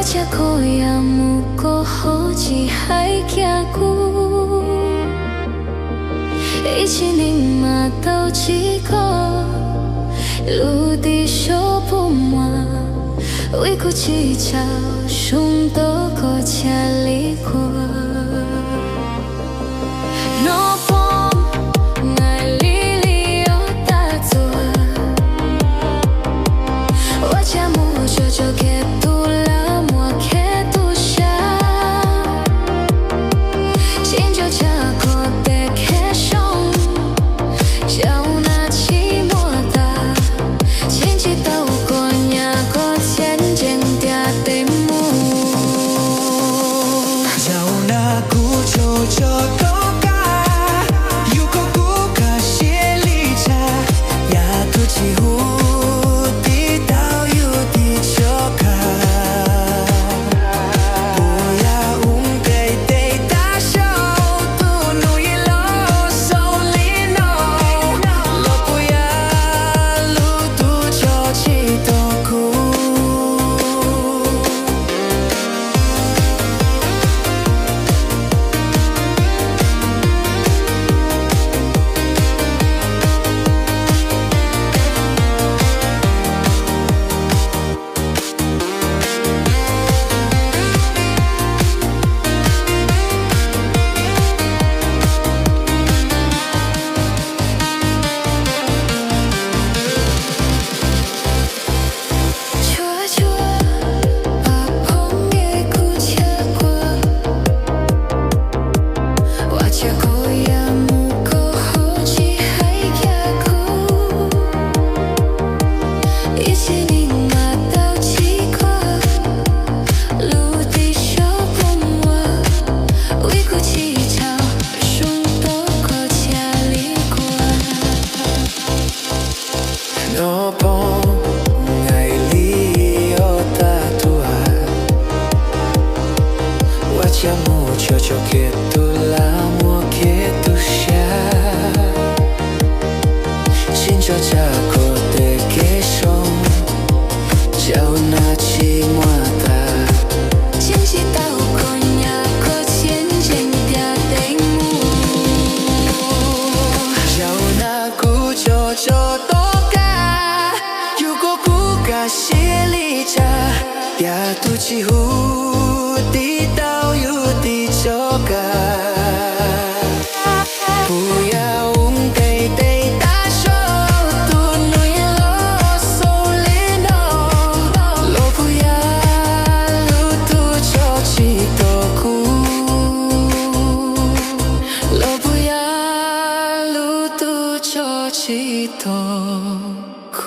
这苦也无过好，只海行久。一年嘛斗一个，路伫小不满，为苦一朝，上多个车离过。Mucho que tú la amo que tú seas sin cho cha ko te ke song chao na chi moi ta 前世斗过也可渐渐的定幕 chao na ku cho cho to ka yu ko ku ka xie li cha ya tu chi hu ti tao yu ti cho ka不要用给对大手都努力了手里弄lo不要路途就几多苦 lo不要路途就几多苦